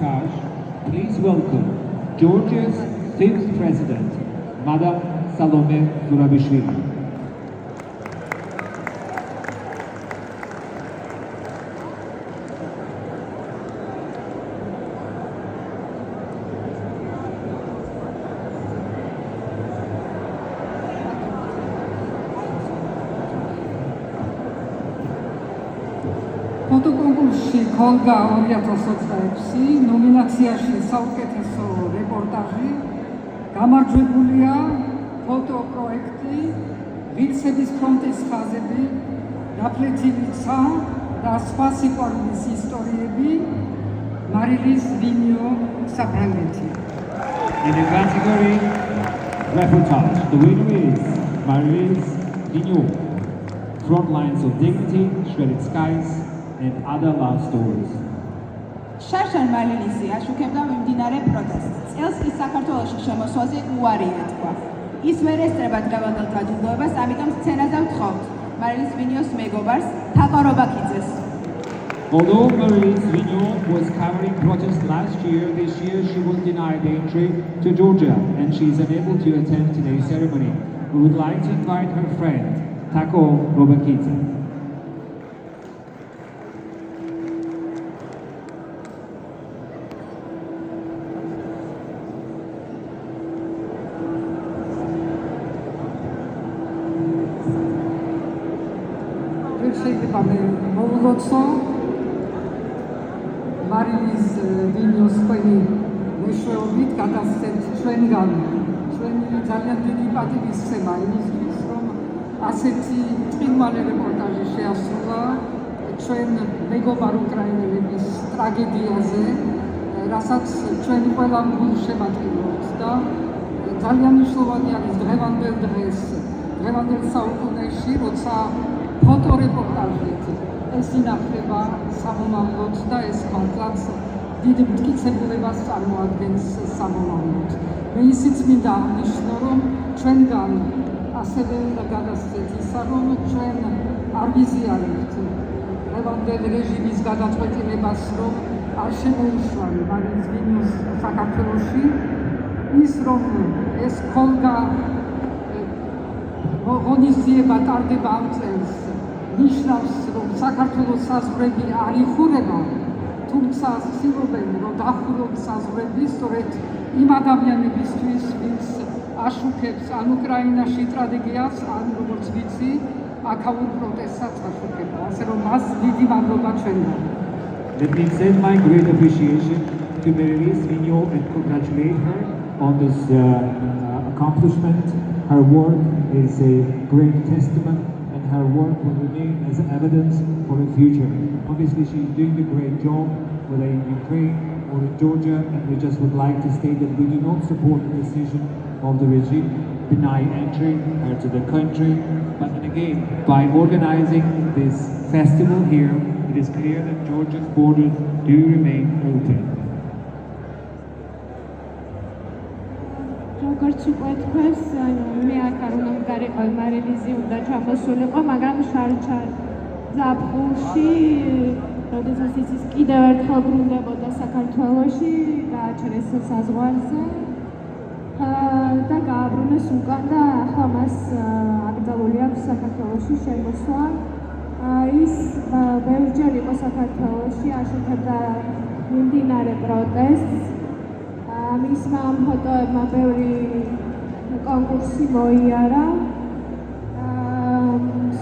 reportage, please welcome Georgia's 5th President, Madam Salome Zurabishvili. ფოტოკონკურსში ქონდა 2026 ნომინაციაში საუკეთესო რეპორტაჟი. გამარჯვებულია ფოტოპროექტი ვინცების ფრონტის ხაზები, დაფლეთილი ცა და სხვა სიყვარულის ისტორიები მარილის ვინიო საფრანგეთი. In the category reportage, the winner is Marilis Vigneault, Front Lines of Dignity, Shredded Skies, and Other Love Stories. შარშან მარილისი აშუქებდა მიმდინარე პროტესტს. წელს ის საქართველოში შემოსვლაზე უარი ეთქვა. ის ვერ ესწრება დღევანდელ დაჯილდოებას, ამიტომ სცენაზე ვთხოვთ მარილის ვინიოს მეგობარს თაყო რობაქიძეს. Although Marilis Vigneault was covering protests last year, this year she was denied entry to Georgia and she is unable to attend today's ceremony. We would like to invite her friend, Thaco Robakidze. შეიძლება მე მოვულოცო მარილის ვინიოს თქვენი მეშვეობით გადასცეთ ჩვენგან ჩვენი ძალიან დიდი პატივისცემა იმისთვის, რომ ასეთი ბრწყინვალე რეპორტაჟი შეასრულა ჩვენ მეგობარ უკრაინელების ტრაგედიაზე, რასაც ჩვენ ყველამ გულშემატკივრობთ და ძალიან მნიშვნელოვანი არის დღევანდელ დღეს, დღევანდელ საუკუნეში, როცა ფოტორეპორტაჟით ეს ინახება სამომავლოდ და ეს მართლაც დიდ მტკიცებულებას წარმოადგენს სამომავლოდ. მე ისიც მინდა აღნიშნო, რომ ჩვენგან ასევე უნდა გადასცეთ ისა, რომ ჩვენ არ ვიზიარებთ დღევანდელ რეჟიმის გადაწყვეტილებას, რომ არ შემოუშვან მარილის ვინიოს საქართველოში, ის რომ ეს ქოლგა ღონისძიება ტარდება ამ წელს, ნიშნავს, რომ საქართველოს საზღვრები არ იხურება, თუმცა ცდილობენ, რომ დახუროთ საზღვრები სწორედ იმ ადამიანებისთვის, ვინც აშუქებს ან უკრაინაში ტრაგედიას, ან როგორც ვიცი, აქაურ პროტესტსაც აშუქება. ასე რომ მას დიდი მადლობა ჩვენგან. Let me extend my great appreciation to Marilis Vigneault and congratulate her on this accomplishment. Her work is a great testament and her work will remain as evidence for the future. Obviously, she's doing a great job, whether in Ukraine or in Georgia, and we just would like to state that we do not support the decision of the regime deny entry to the country. But then again, by organizing this festival here, it is clear that Georgia's borders do remain open. როგორც უყვეთქვეს, მე აქ არ უნდა გარიყავ მარილიზი უნდა ჩამოსულიყო, მაგრამ შარჩარ ზაფხულში, როდესაც ის კიდევ ერთხელ ბრუნდებოდა საქართველოში, გააჩერეს საზღვარზე და გააბრუნეს უკან და ახლა მას აკრძალული აქვს საქართველოში შემოსვლა. ის ბევრჯერ იყო საქართველოში, აშუქებდა მიმდინარე პროტესტს. მისმა ამ ფოტოებმა ბევრი კონკურსი მოიარა.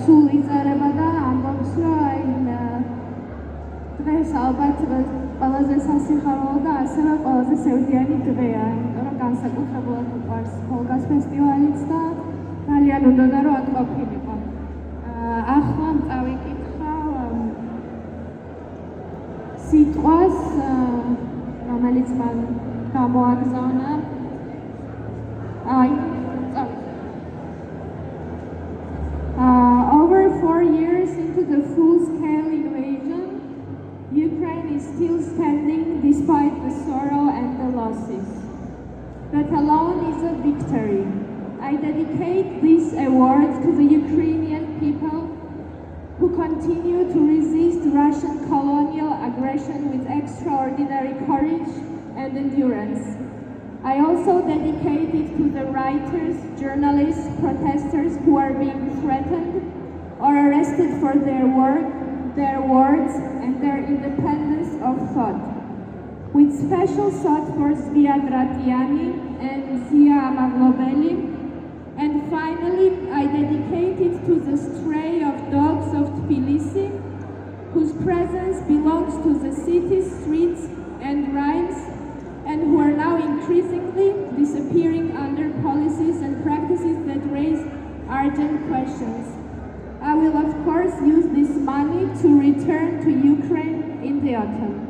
სულ იწერება და ამბობს, რომ დღეს ალბათ ყველაზე სასიხარულო და ასევე ყველაზე სევდიანი დღეა, იმიტომ რომ განსაკუთრებულად უყვარს ქოლგას ფესტივალიც და ძალიან უნდოდა რომ აქ ყოფილიყო. ახლა წავიკითხა სიტყვას, რომელიც მან გამოაგზავნა. Over 4 years into the full-scale invasion, Ukraine is still standing despite the sorrow and the losses. That alone is a victory. I dedicate this award to the Ukrainian people who continue to resist Russian colonial aggression with extraordinary courage and endurance. I also dedicate it to the writers, journalists, protesters who are being threatened or arrested for their work, their words, and their independence of thought. With special thought for Zvia Gratiani and Zia Amaglobeli. And finally, I dedicate it to the stray of dogs of Tbilisi, whose presence belongs to the city's streets and rhymes, and who are now increasingly disappearing under policies and practices that raise urgent questions. I will, of course, use this money to return to Ukraine in the autumn.